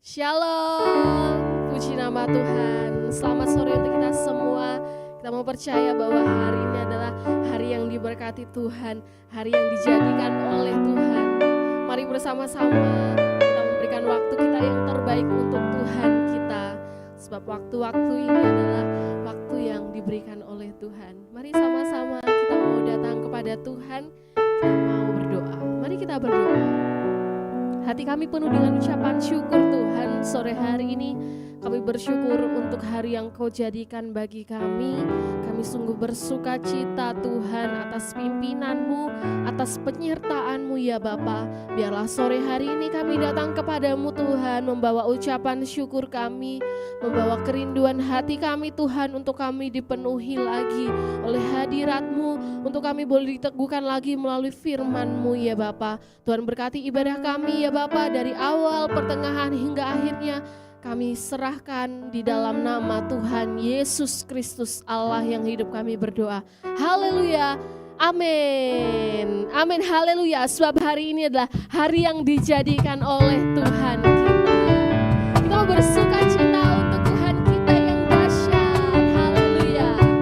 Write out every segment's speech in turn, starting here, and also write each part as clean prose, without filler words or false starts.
Shalom, puji nama Tuhan. Selamat sore untuk kita semua. Kita mau percaya bahwa hari ini adalah hari yang diberkati Tuhan, hari yang dijadikan oleh Tuhan. Mari bersama-sama kita memberikan waktu kita yang terbaik untuk Tuhan kita. Sebab waktu-waktu ini adalah waktu yang diberikan oleh Tuhan. Mari sama-sama kita mau datang kepada Tuhan, kita mau berdoa. Mari kita berdoa. Hati kami penuh dengan ucapan syukur Tuhan. Sore hari ini kami bersyukur untuk hari yang Kau jadikan bagi kami. Kami sungguh bersuka cita Tuhan atas pimpinan-Mu, atas penyertaan-Mu ya Bapa. Biarlah sore hari ini kami datang kepadamu Tuhan, membawa ucapan syukur kami, membawa kerinduan hati kami Tuhan, untuk kami dipenuhi lagi oleh hadirat-Mu, untuk kami boleh diteguhkan lagi melalui firman-Mu ya Bapa. Tuhan berkati ibadah kami ya Bapa, dari awal, pertengahan hingga akhirnya kami serahkan di dalam nama Tuhan Yesus Kristus Allah yang hidup, kami berdoa. Haleluya. Amin. Amin. Haleluya. Sebab hari ini adalah hari yang dijadikan oleh Tuhan kita. Kita mau bersuka cita untuk Tuhan kita yang dahsyat. Haleluya. Hari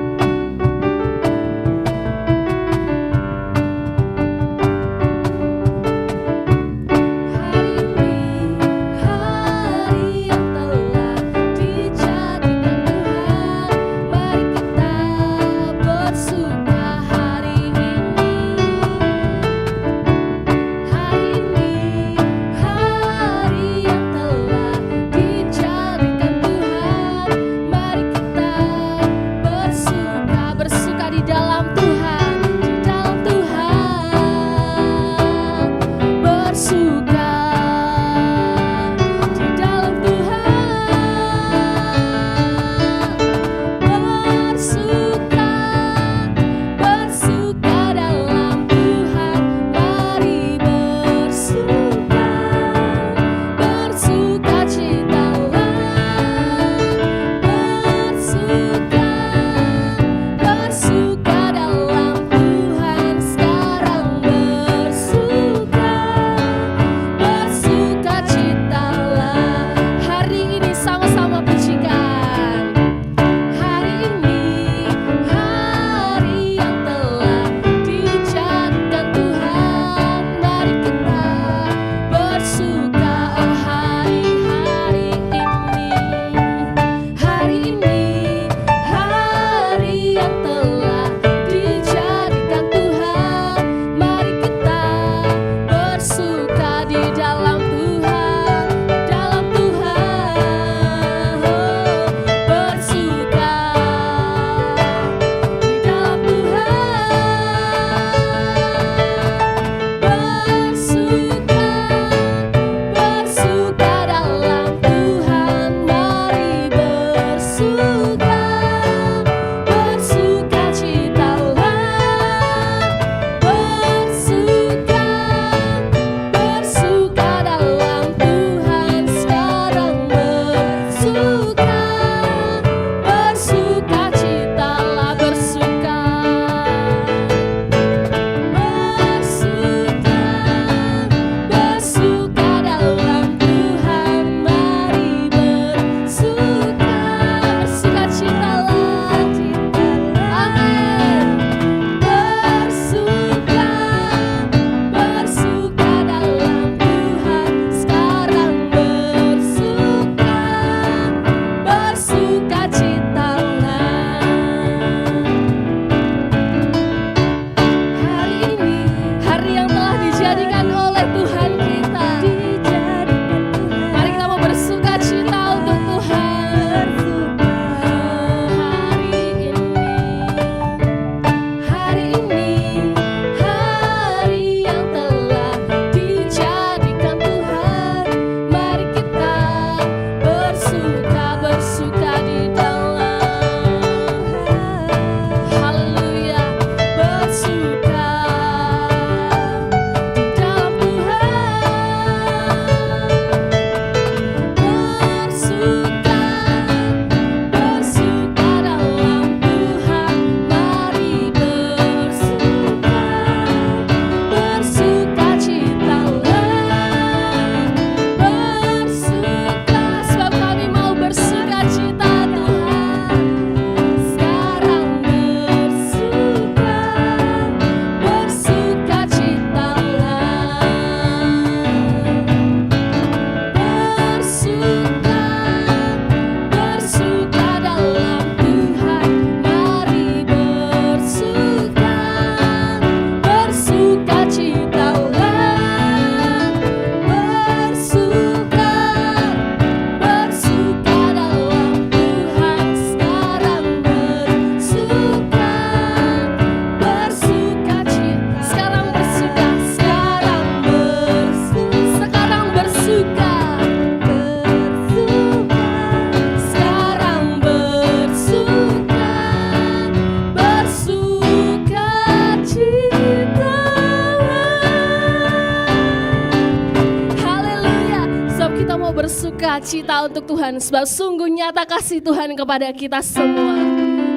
bersuka cita untuk Tuhan, sebab sungguh nyata kasih Tuhan kepada kita semua.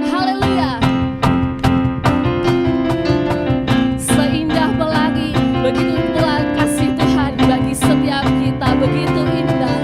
Haleluya. Seindah pelangi, begitu pula kasih Tuhan bagi setiap kita, begitu indah.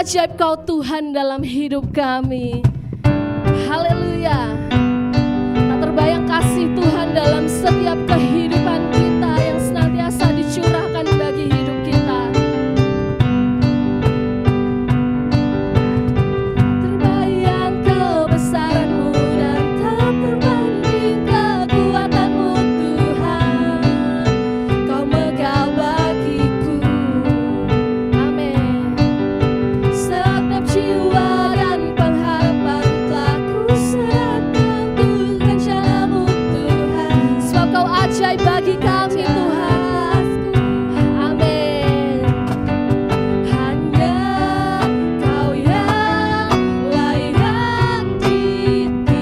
Ajaib Kau Tuhan dalam hidup kami. Haleluya. Tak terbayang kasih Tuhan dalam setiap kehidupan kita yang senantiasa dicurahkan bagi hidup kita. Terbayang kebesaran-Mu dan tak terbanding kekuatan-Mu Tuhan. Kau megah bagiku. Amin. Segenap jiwa dan pengharapan telah ku serahkan untuk rencana-Mu Tuhan. Sebab Kau ajaib bagi kami Tuhan. Amin. Hanya Kau yang layak ditinggikan.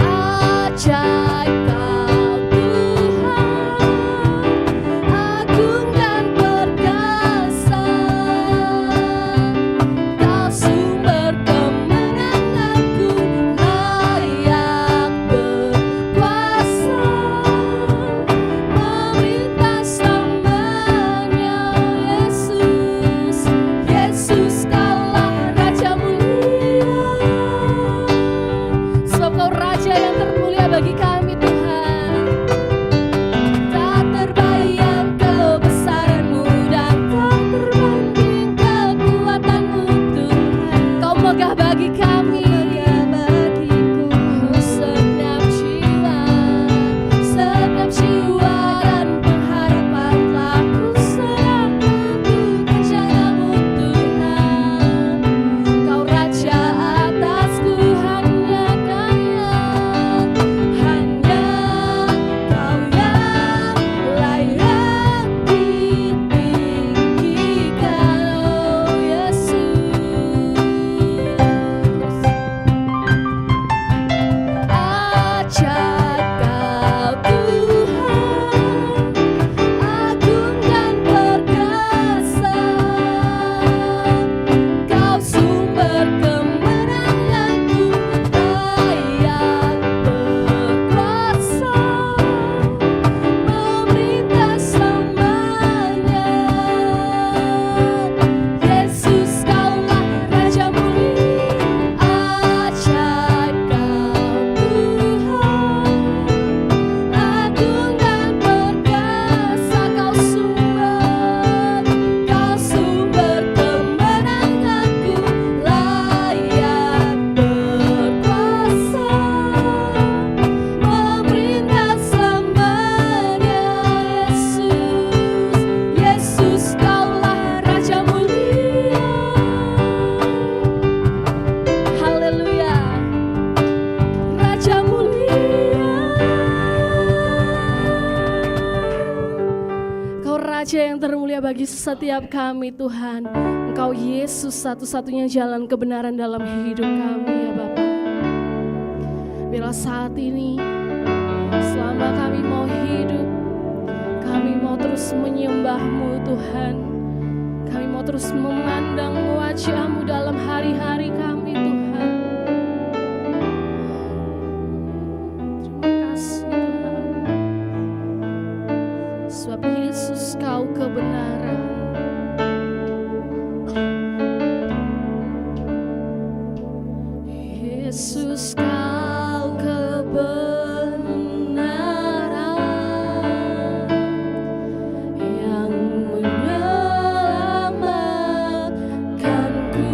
Ajaib Kau Tuhan, Raja yang termulia bagi kami Tuhan. Tak terbayang kebesaran-Mu dan tak terbanding kekuatan-Mu Tuhan. Kau megah bagi kami. Bagi setiap kami Tuhan, Engkau Yesus satu-satunya jalan kebenaran dalam hidup kami ya Bapa. Bila saat ini, selama kami mau hidup, kami mau terus menyembah-Mu Tuhan. Kami mau terus memandang wajah-Mu dalam hari-hari kami Tuhan. Terima kasih Tuhan. Sebab Yesus Kau kebenaran. Yesus Kau kebenaran yang menyelamatkanku.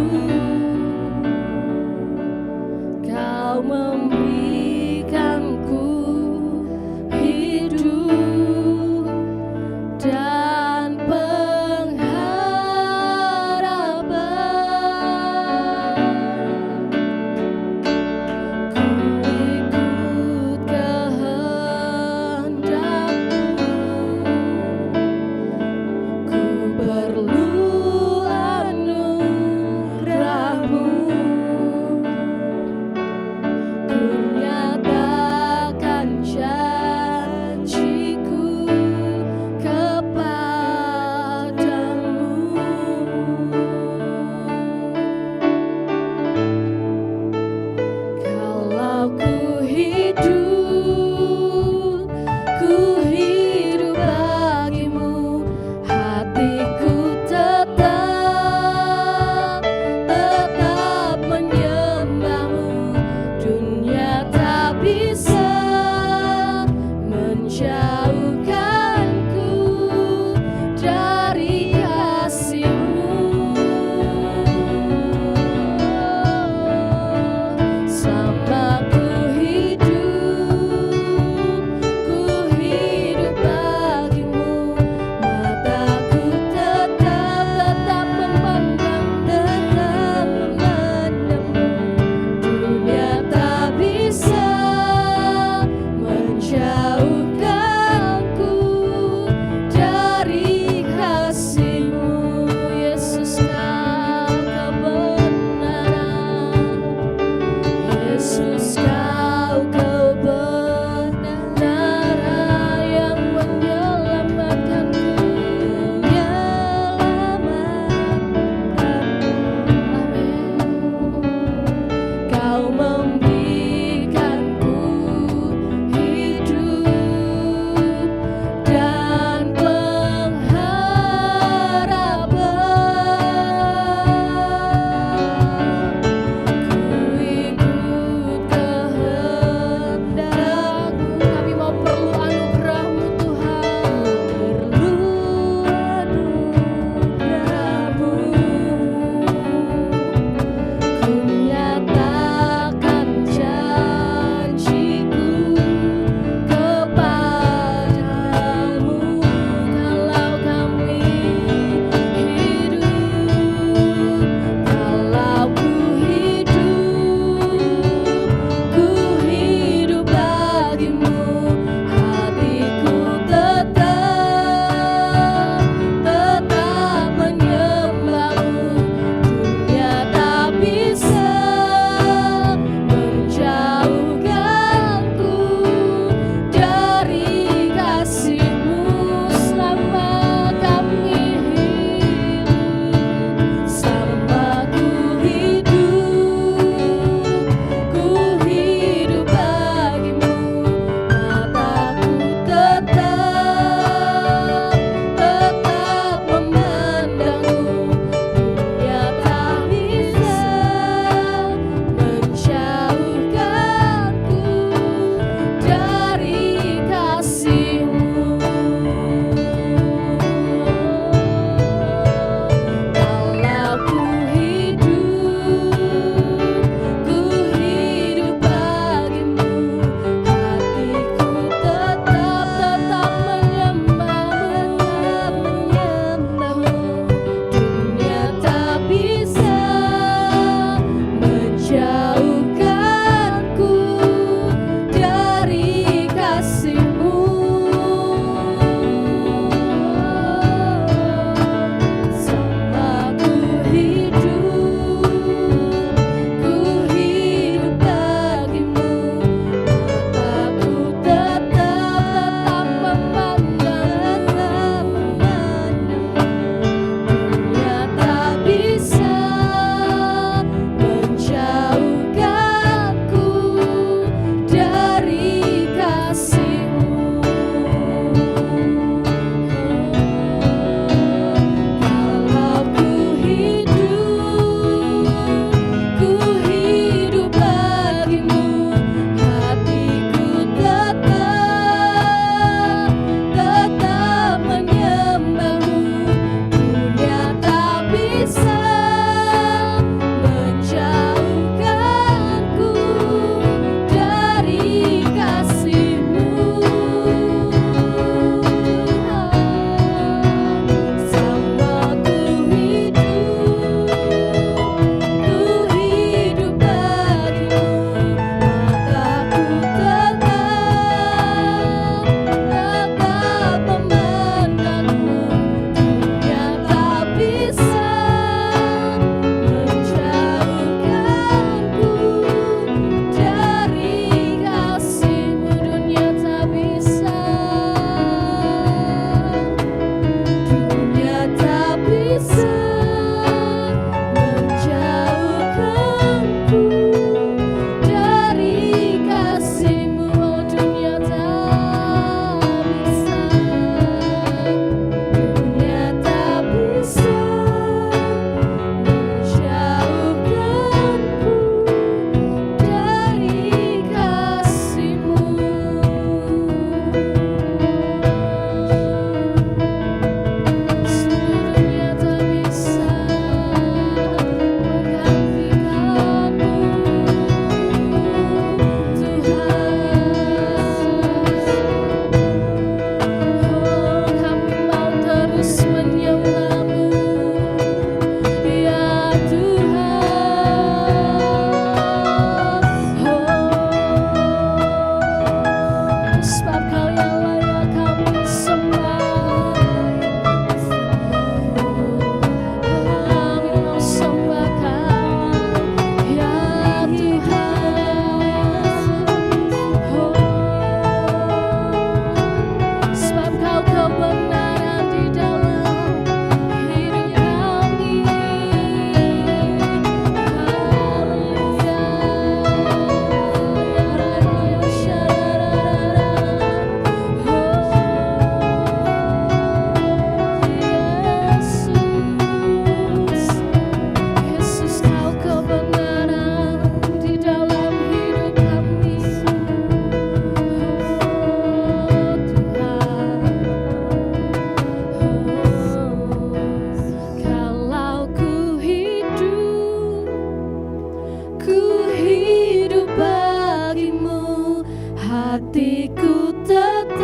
hatiku tetap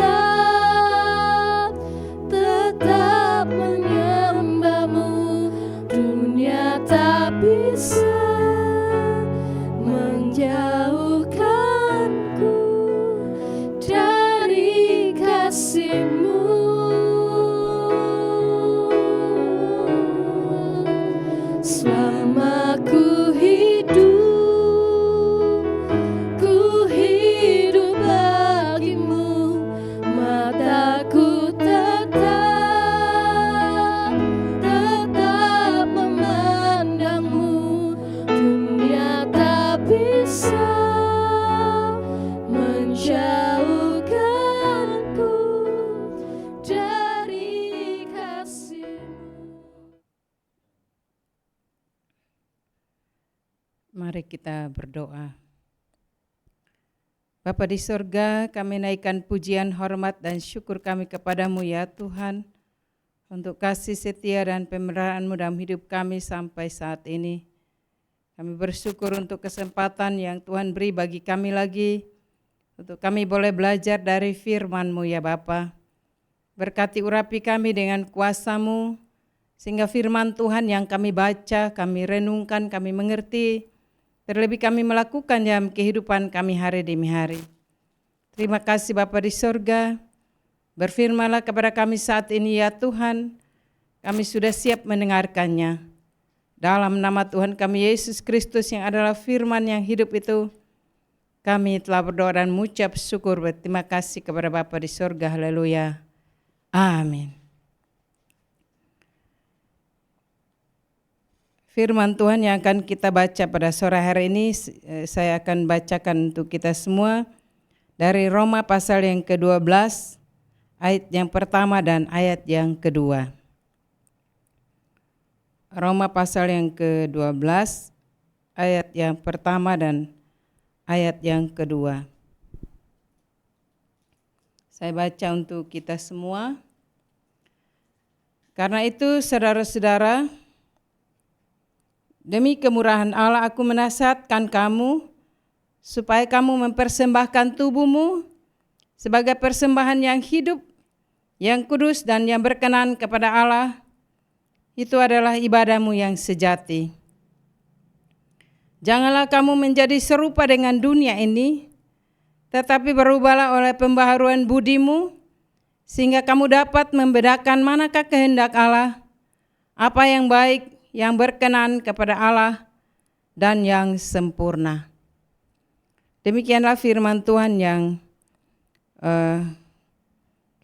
menyembahmu. Dunia tak bisa menjauhkanku dari kasih-Mu. Selama ku hidup bagimu, mataku tetap memandangmu. Dunia tak bisa menjauhkanku dari kasih-Mu. Mari kita berdoa. Bapa di sorga, kami naikkan pujian, hormat, dan syukur kami kepadamu ya Tuhan, untuk kasih setia dan pemeliharaan-Mu dalam hidup kami sampai saat ini. Kami bersyukur untuk kesempatan yang Tuhan beri bagi kami lagi, untuk kami boleh belajar dari firman-Mu ya Bapa. Berkati urapi kami dengan kuasa-Mu, sehingga firman Tuhan yang kami baca, kami renungkan, kami mengerti, terlebih kami melakukan dalam kehidupan kami hari demi hari. Terima kasih Bapa di sorga, berfirmanlah kepada kami saat ini ya Tuhan, kami sudah siap mendengarkannya. Dalam nama Tuhan kami Yesus Kristus yang adalah firman yang hidup itu, kami telah berdoa dan mengucap syukur berterima kasih kepada Bapa di sorga. Haleluya. Amin. Firman Tuhan yang akan kita baca pada sore hari ini, saya akan bacakan untuk kita semua dari Roma pasal yang ke-12, ayat yang pertama dan ayat yang kedua. Roma pasal yang ke-12, ayat yang pertama dan ayat yang kedua. Saya baca untuk kita semua. Karena itu saudara-saudara, demi kemurahan Allah aku menasihatkan kamu, supaya kamu mempersembahkan tubuhmu sebagai persembahan yang hidup, yang kudus dan yang berkenan kepada Allah. Itu adalah ibadahmu yang sejati. Janganlah kamu menjadi serupa dengan dunia ini, tetapi berubahlah oleh pembaharuan budimu, sehingga kamu dapat membedakan manakah kehendak Allah, apa yang baik, yang berkenan kepada Allah, dan yang sempurna. Demikianlah firman Tuhan yang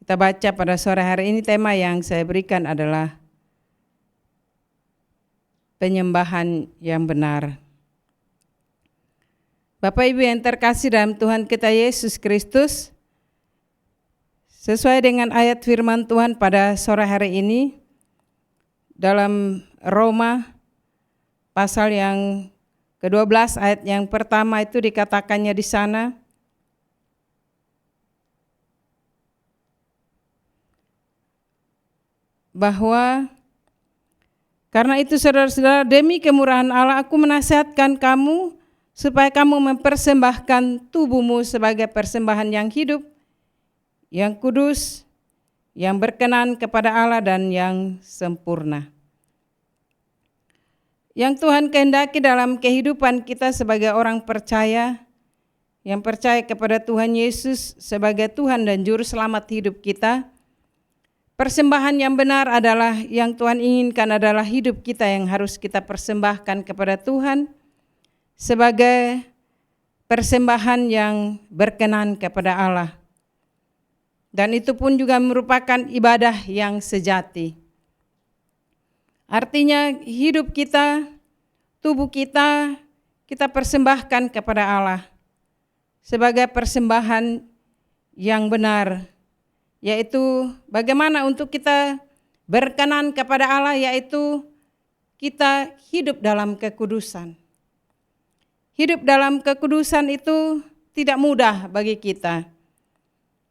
kita baca pada sore hari ini. Tema yang saya berikan adalah penyembahan yang benar. Bapak Ibu yang terkasih dalam Tuhan kita Yesus Kristus, sesuai dengan ayat firman Tuhan pada sore hari ini, dalam Roma pasal yang ke-12 ayat yang pertama itu dikatakannya di sana, bahwa karena itu saudara-saudara, demi kemurahan Allah aku menasihatkan kamu supaya kamu mempersembahkan tubuhmu sebagai persembahan yang hidup, yang kudus, yang berkenan kepada Allah dan yang sempurna. Yang Tuhan kehendaki dalam kehidupan kita sebagai orang percaya, yang percaya kepada Tuhan Yesus sebagai Tuhan dan Juru Selamat hidup kita, persembahan yang benar adalah yang Tuhan inginkan adalah hidup kita yang harus kita persembahkan kepada Tuhan sebagai persembahan yang berkenan kepada Allah. Dan itu pun juga merupakan ibadah yang sejati. Artinya hidup kita, tubuh kita, kita persembahkan kepada Allah sebagai persembahan yang benar, yaitu bagaimana untuk kita berkenan kepada Allah, yaitu kita hidup dalam kekudusan. Hidup dalam kekudusan itu tidak mudah bagi kita,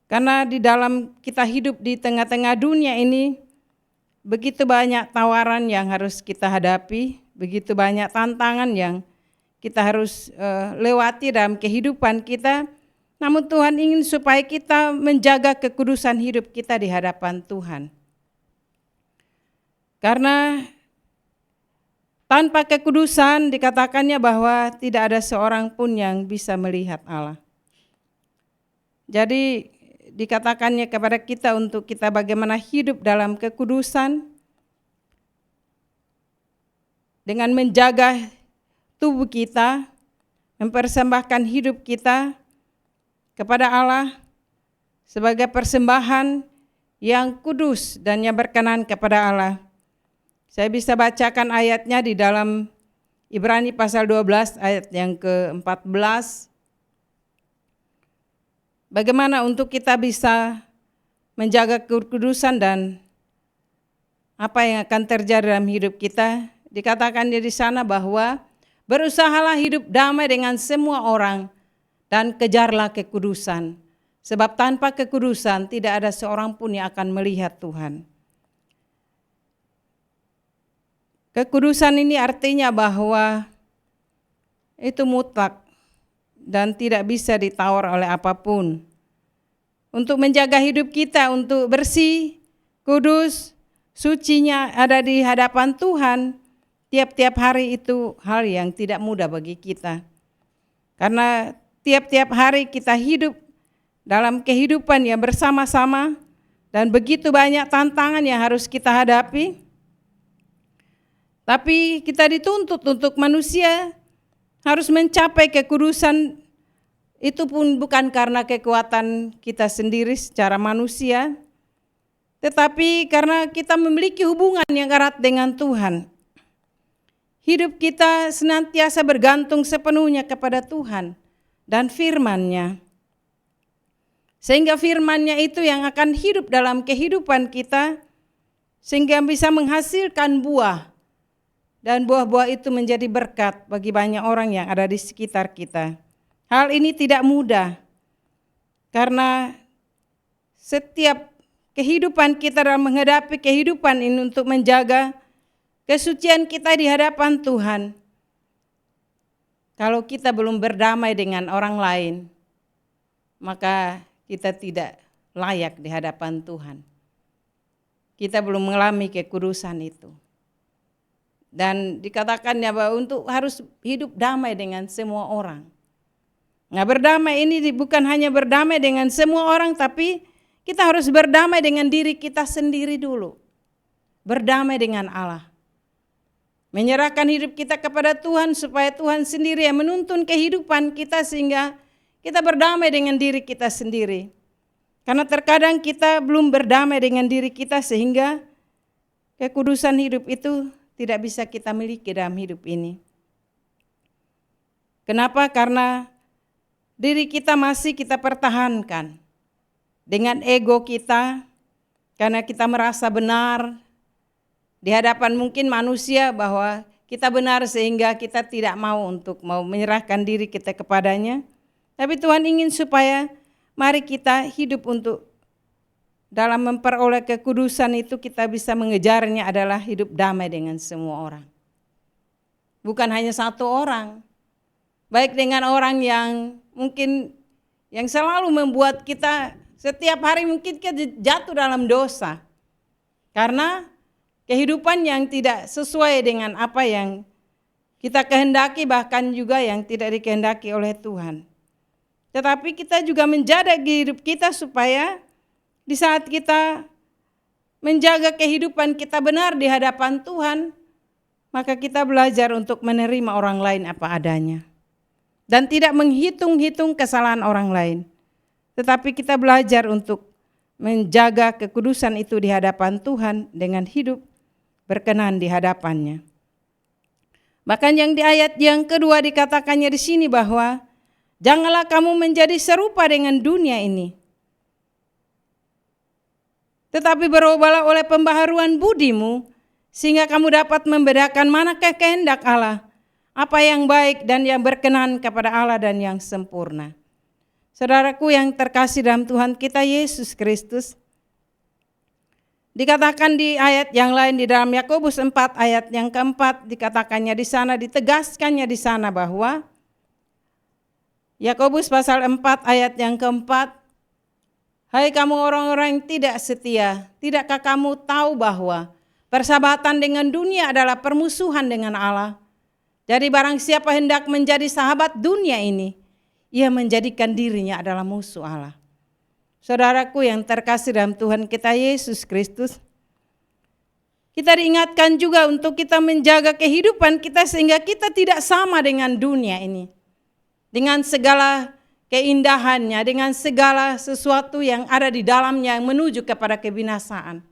karena di dalam kita hidup di tengah-tengah dunia ini, begitu banyak tawaran yang harus kita hadapi, begitu banyak tantangan yang kita harus lewati dalam kehidupan kita. Namun Tuhan ingin supaya kita menjaga kekudusan hidup kita di hadapan Tuhan. Karena tanpa kekudusan dikatakannya bahwa tidak ada seorang pun yang bisa melihat Allah. Jadi dikatakannya kepada kita untuk kita bagaimana hidup dalam kekudusan dengan menjaga tubuh kita, mempersembahkan hidup kita kepada Allah sebagai persembahan yang kudus dan yang berkenan kepada Allah. Saya bisa bacakan ayatnya di dalam Ibrani pasal 12 ayat yang ke-14. Bagaimana untuk kita bisa menjaga kekudusan dan apa yang akan terjadi dalam hidup kita. Dikatakan di sana bahwa berusahalah hidup damai dengan semua orang dan kejarlah kekudusan. Sebab tanpa kekudusan tidak ada seorang pun yang akan melihat Tuhan. Kekudusan ini artinya bahwa itu mutlak dan tidak bisa ditawar oleh apapun. Untuk menjaga hidup kita untuk bersih, kudus, sucinya ada di hadapan Tuhan, tiap-tiap hari itu hal yang tidak mudah bagi kita. Karena tiap-tiap hari kita hidup dalam kehidupan yang bersama-sama dan begitu banyak tantangan yang harus kita hadapi. Tapi kita dituntut untuk manusia harus mencapai kekudusan, itu pun bukan karena kekuatan kita sendiri secara manusia, tetapi karena kita memiliki hubungan yang erat dengan Tuhan. Hidup kita senantiasa bergantung sepenuhnya kepada Tuhan dan firman-Nya. Sehingga firman-Nya itu yang akan hidup dalam kehidupan kita, sehingga bisa menghasilkan buah. Dan buah-buah itu menjadi berkat bagi banyak orang yang ada di sekitar kita. Hal ini tidak mudah, karena setiap kehidupan kita dalam menghadapi kehidupan ini untuk menjaga kesucian kita di hadapan Tuhan. Kalau kita belum berdamai dengan orang lain, maka kita tidak layak di hadapan Tuhan. Kita belum mengalami kekudusan itu. Dan dikatakannya bahwa untuk harus hidup damai dengan semua orang. Nah, berdamai ini bukan hanya berdamai dengan semua orang, tapi kita harus berdamai dengan diri kita sendiri dulu. Berdamai dengan Allah. Menyerahkan hidup kita kepada Tuhan supaya Tuhan sendiri yang menuntun kehidupan kita sehingga kita berdamai dengan diri kita sendiri. Karena terkadang kita belum berdamai dengan diri kita sehingga kekudusan hidup itu tidak bisa kita miliki dalam hidup ini. Kenapa? Karena diri kita masih kita pertahankan dengan ego kita, karena kita merasa benar di hadapan mungkin manusia bahwa kita benar sehingga kita tidak mau menyerahkan diri kita kepadanya. Tapi Tuhan ingin supaya mari kita hidup untuk dalam memperoleh kekudusan itu kita bisa mengejarnya adalah hidup damai dengan semua orang. Bukan hanya satu orang. Baik dengan orang yang mungkin yang selalu membuat kita setiap hari mungkin kita jatuh dalam dosa. Karena kehidupan yang tidak sesuai dengan apa yang kita kehendaki, bahkan juga yang tidak dikehendaki oleh Tuhan. Tetapi kita juga menjaga hidup kita supaya di saat kita menjaga kehidupan kita benar di hadapan Tuhan, maka kita belajar untuk menerima orang lain apa adanya. Dan tidak menghitung-hitung kesalahan orang lain. Tetapi kita belajar untuk menjaga kekudusan itu di hadapan Tuhan dengan hidup berkenan di hadapannya. Bahkan yang di ayat yang kedua dikatakannya di sini bahwa janganlah kamu menjadi serupa dengan dunia ini, tetapi berubahlah oleh pembaharuan budimu, sehingga kamu dapat membedakan manakah kehendak Allah, apa yang baik dan yang berkenan kepada Allah dan yang sempurna. Saudaraku yang terkasih dalam Tuhan kita Yesus Kristus, dikatakan di ayat yang lain di dalam Yakobus 4 ayat yang keempat, dikatakannya di sana, ditegaskannya di sana bahwa Yakobus pasal 4 ayat yang keempat. Hai kamu orang-orang yang tidak setia, tidakkah kamu tahu bahwa persahabatan dengan dunia adalah permusuhan dengan Allah? Jadi barang siapa hendak menjadi sahabat dunia ini, ia menjadikan dirinya adalah musuh Allah. Saudaraku yang terkasih dalam Tuhan kita Yesus Kristus, kita diingatkan juga untuk kita menjaga kehidupan kita sehingga kita tidak sama dengan dunia ini. Dengan segala keindahannya, dengan segala sesuatu yang ada di dalamnya yang menuju kepada kebinasaan.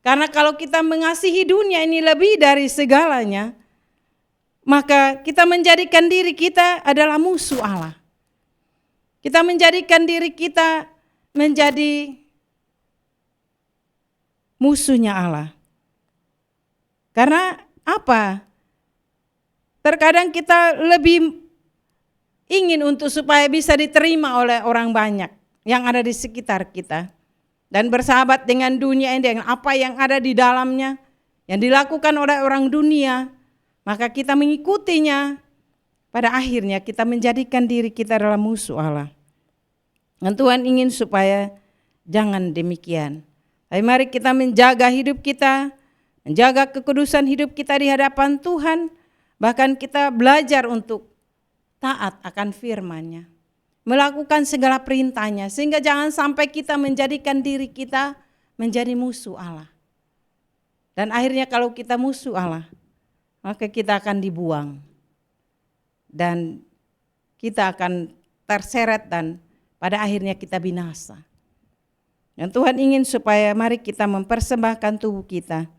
Karena kalau kita mengasihi dunia ini lebih dari segalanya, maka kita menjadikan diri kita adalah musuh Allah. Kita menjadikan diri kita menjadi musuhnya Allah. Karena apa? Terkadang kita lebih ingin untuk supaya bisa diterima oleh orang banyak yang ada di sekitar kita. Dan bersahabat dengan dunia ini, dengan apa yang ada di dalamnya, yang dilakukan oleh orang dunia, maka kita mengikutinya. Pada akhirnya kita menjadikan diri kita adalah musuh Allah. Dan Tuhan ingin supaya jangan demikian. Tapi mari kita menjaga hidup kita, menjaga kekudusan hidup kita di hadapan Tuhan. Bahkan kita belajar untuk taat akan firman-Nya, melakukan segala perintah-Nya, sehingga jangan sampai kita menjadikan diri kita menjadi musuh Allah. Dan akhirnya kalau kita musuh Allah, maka kita akan dibuang. Dan kita akan terseret dan pada akhirnya kita binasa. Dan Tuhan ingin supaya mari kita mempersembahkan tubuh kita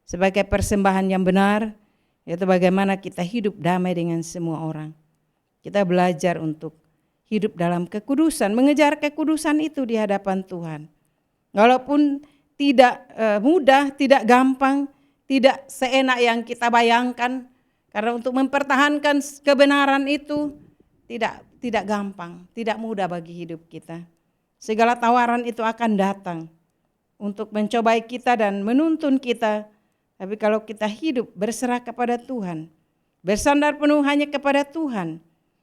sebagai persembahan yang benar, yaitu bagaimana kita hidup damai dengan semua orang. Kita belajar untuk hidup dalam kekudusan, mengejar kekudusan itu di hadapan Tuhan. Walaupun tidak mudah, tidak gampang, tidak seenak yang kita bayangkan, karena untuk mempertahankan kebenaran itu tidak gampang, tidak mudah bagi hidup kita. Segala tawaran itu akan datang untuk mencobai kita dan menuntun kita. Tapi kalau kita hidup berserah kepada Tuhan, bersandar penuh hanya kepada Tuhan,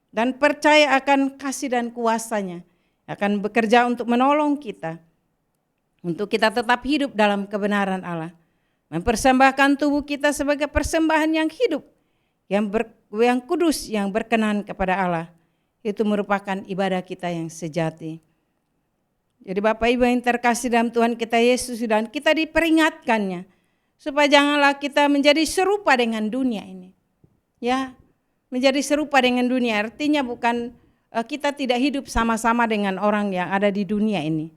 dan percaya akan kasih dan kuasa-Nya, akan bekerja untuk menolong kita, untuk kita tetap hidup dalam kebenaran Allah, mempersembahkan tubuh kita sebagai persembahan yang hidup, yang kudus, yang berkenan kepada Allah. Itu merupakan ibadah kita yang sejati. Jadi Bapak Ibu yang terkasih dalam Tuhan kita Yesus, dan kita diperingatkannya supaya janganlah kita menjadi serupa dengan dunia ini. Ya, menjadi serupa dengan dunia artinya bukan kita tidak hidup sama-sama dengan orang yang ada di dunia ini.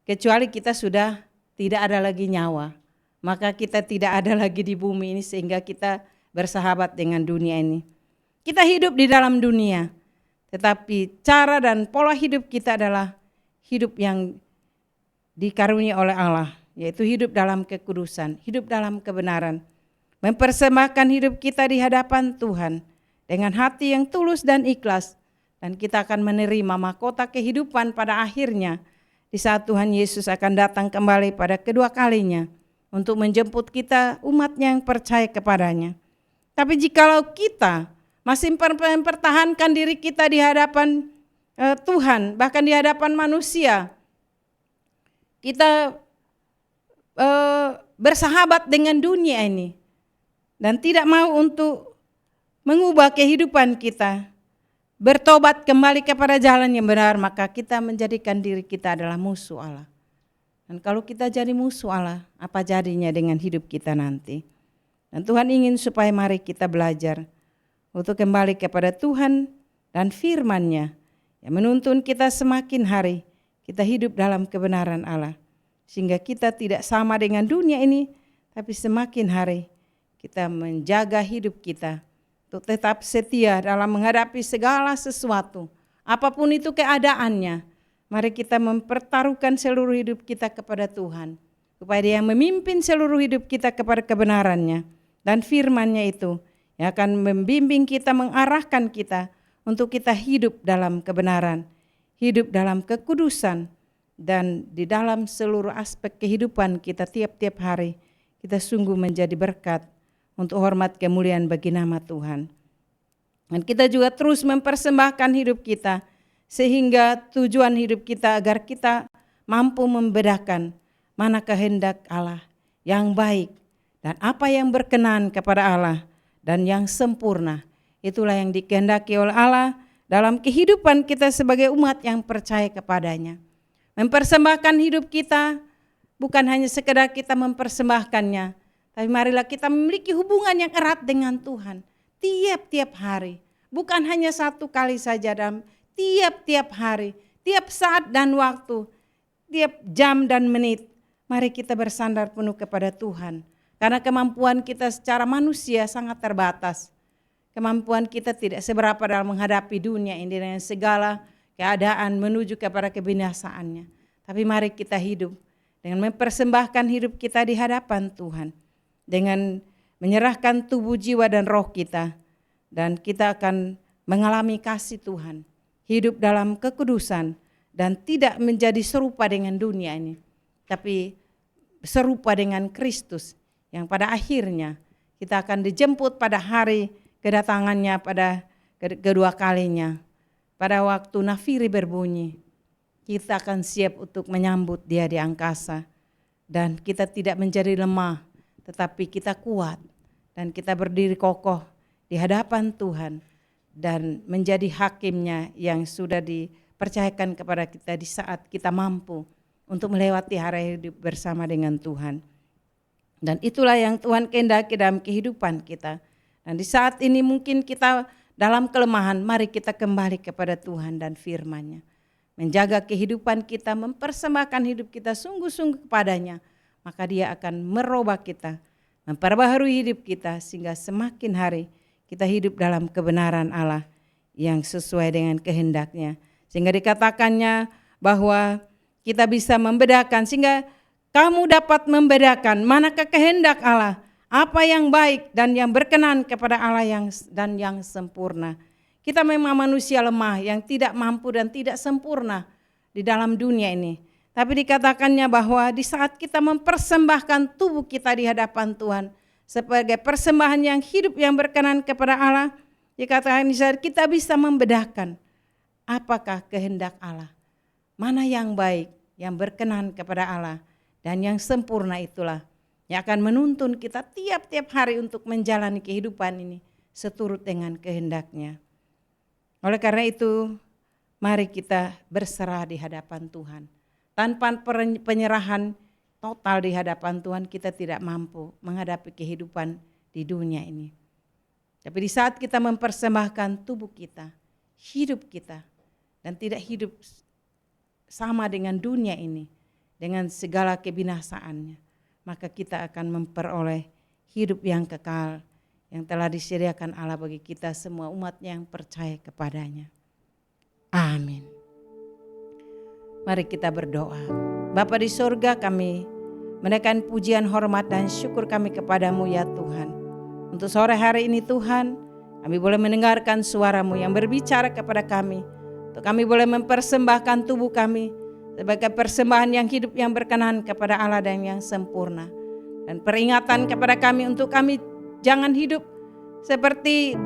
Kecuali kita sudah tidak ada lagi nyawa, maka kita tidak ada lagi di bumi ini sehingga kita bersahabat dengan dunia ini. Kita hidup di dalam dunia, tetapi cara dan pola hidup kita adalah hidup yang dikaruniai oleh Allah, yaitu hidup dalam kekudusan, hidup dalam kebenaran, mempersembahkan hidup kita di hadapan Tuhan dengan hati yang tulus dan ikhlas, dan kita akan menerima mahkota kehidupan pada akhirnya di saat Tuhan Yesus akan datang kembali pada kedua kalinya untuk menjemput kita umat-Nya yang percaya kepadanya. Tapi jikalau kita masih mempertahankan diri kita di hadapan Tuhan, bahkan di hadapan manusia, kita bersahabat dengan dunia ini dan tidak mau untuk mengubah kehidupan kita, bertobat kembali kepada jalan yang benar, maka kita menjadikan diri kita adalah musuh Allah. Dan kalau kita jadi musuh Allah, apa jadinya dengan hidup kita nanti? Dan Tuhan ingin supaya mari kita belajar untuk kembali kepada Tuhan dan firman-Nya yang menuntun kita semakin hari kita hidup dalam kebenaran Allah. Sehingga kita tidak sama dengan dunia ini, tapi semakin hari kita menjaga hidup kita untuk tetap setia dalam menghadapi segala sesuatu, apapun itu keadaannya. Mari kita mempertaruhkan seluruh hidup kita kepada Tuhan, supaya Dia yang memimpin seluruh hidup kita kepada kebenaran-Nya, dan firman-Nya itu yang akan membimbing kita, mengarahkan kita untuk kita hidup dalam kebenaran, hidup dalam kekudusan, dan di dalam seluruh aspek kehidupan kita tiap-tiap hari, kita sungguh menjadi berkat untuk hormat kemuliaan bagi nama Tuhan. Dan kita juga terus mempersembahkan hidup kita, sehingga tujuan hidup kita agar kita mampu membedakan mana kehendak Allah yang baik dan apa yang berkenan kepada Allah dan yang sempurna. Itulah yang dikehendaki oleh Allah dalam kehidupan kita sebagai umat yang percaya kepadanya. Mempersembahkan hidup kita bukan hanya sekedar kita mempersembahkannya, tapi marilah kita memiliki hubungan yang erat dengan Tuhan tiap-tiap hari. Bukan hanya satu kali saja, dalam tiap-tiap hari, tiap saat dan waktu, tiap jam dan menit. Mari kita bersandar penuh kepada Tuhan. Karena kemampuan kita secara manusia sangat terbatas. Kemampuan kita tidak seberapa dalam menghadapi dunia ini dengan segala keadaan menuju kepada kebinasaannya. Tapi mari kita hidup dengan mempersembahkan hidup kita di hadapan Tuhan. Dengan menyerahkan tubuh, jiwa, dan roh kita. Dan kita akan mengalami kasih Tuhan, hidup dalam kekudusan, dan tidak menjadi serupa dengan dunia ini, tapi serupa dengan Kristus, yang pada akhirnya kita akan dijemput pada hari kedatangannya pada kedua kalinya. Pada waktu nafiri berbunyi, kita akan siap untuk menyambut Dia di angkasa, dan kita tidak menjadi lemah, tetapi kita kuat, dan kita berdiri kokoh di hadapan Tuhan dan menjadi hakimnya yang sudah dipercayakan kepada kita di saat kita mampu untuk melewati hari hidup bersama dengan Tuhan. Dan itulah yang Tuhan kehendaki dalam kehidupan kita. Dan di saat ini mungkin kita dalam kelemahan, mari kita kembali kepada Tuhan dan firman-Nya. Menjaga kehidupan kita, mempersembahkan hidup kita sungguh-sungguh kepadanya, maka Dia akan merubah kita, memperbaharui hidup kita sehingga semakin hari kita hidup dalam kebenaran Allah yang sesuai dengan kehendak-Nya. Sehingga dikatakannya bahwa kita bisa membedakan, sehingga kamu dapat membedakan manakah kehendak Allah, apa yang baik dan yang berkenan kepada Allah dan yang sempurna. Kita memang manusia lemah yang tidak mampu dan tidak sempurna di dalam dunia ini. Tapi dikatakannya bahwa di saat kita mempersembahkan tubuh kita di hadapan Tuhan, sebagai persembahan yang hidup yang berkenan kepada Allah, dikatakan kita bisa membedakan apakah kehendak Allah, mana yang baik, yang berkenan kepada Allah, dan yang sempurna itulah yang akan menuntun kita tiap-tiap hari untuk menjalani kehidupan ini seturut dengan kehendak-Nya. Oleh karena itu, mari kita berserah di hadapan Tuhan. Tanpa penyerahan total di hadapan Tuhan, kita tidak mampu menghadapi kehidupan di dunia ini. Tapi di saat kita mempersembahkan tubuh kita, hidup kita, dan tidak hidup sama dengan dunia ini, dengan segala kebinasaannya, maka kita akan memperoleh hidup yang kekal, yang telah disediakan Allah bagi kita semua umat yang percaya kepadanya. Amin. Mari kita berdoa. Bapa di surga, kami menaikkan pujian, hormat, dan syukur kami kepadamu ya Tuhan. Untuk sore hari ini Tuhan, kami boleh mendengarkan suara-Mu yang berbicara kepada kami. Untuk kami boleh mempersembahkan tubuh kami sebagai persembahan yang hidup yang berkenan kepada Allah dan yang sempurna. Dan peringatan kepada kami untuk kami jangan hidup seperti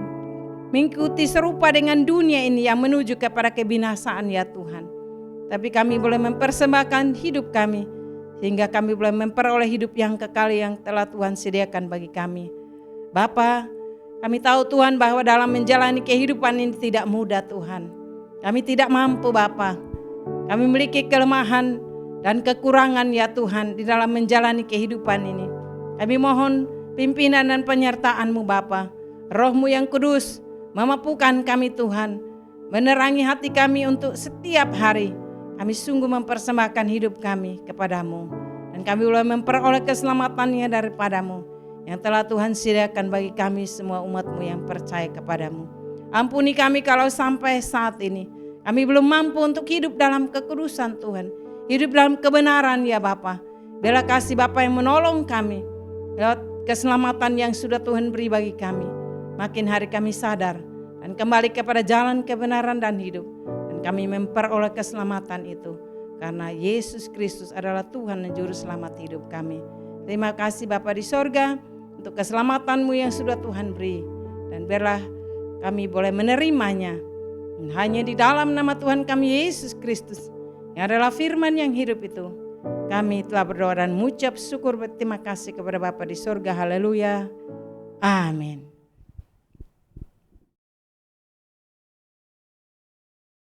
mengikuti serupa dengan dunia ini yang menuju kepada kebinasaan ya Tuhan. Tapi kami boleh mempersembahkan hidup kami, sehingga kami boleh memperoleh hidup yang kekal yang telah Tuhan sediakan bagi kami. Bapa, kami tahu Tuhan bahwa dalam menjalani kehidupan ini tidak mudah Tuhan. Kami tidak mampu Bapa. Kami memiliki kelemahan dan kekurangan ya Tuhan di dalam menjalani kehidupan ini. Kami mohon pimpinan dan penyertaan-Mu Bapa. Roh-Mu yang kudus memampukan kami Tuhan, menerangi hati kami untuk setiap hari kami sungguh mempersembahkan hidup kami kepadamu. Dan kami boleh memperoleh keselamatannya daripada-Mu yang telah Tuhan sediakan bagi kami semua umat-Mu yang percaya kepadamu. Ampuni kami kalau sampai saat ini kami belum mampu untuk hidup dalam kekudusan Tuhan, hidup dalam kebenaran ya Bapa. Biarlah kasih Bapa yang menolong kami lewat keselamatan yang sudah Tuhan beri bagi kami. Makin hari kami sadar dan kembali kepada jalan kebenaran dan hidup. Kami memperoleh keselamatan itu karena Yesus Kristus adalah Tuhan dan Juru Selamat hidup kami. Terima kasih Bapa di sorga untuk keselamatan-Mu yang sudah Tuhan beri. Dan biarlah kami boleh menerimanya. Hanya di dalam nama Tuhan kami Yesus Kristus yang adalah firman yang hidup itu, kami telah berdoa dan mengucap syukur berterima kasih kepada Bapa di sorga. Haleluya. Amin.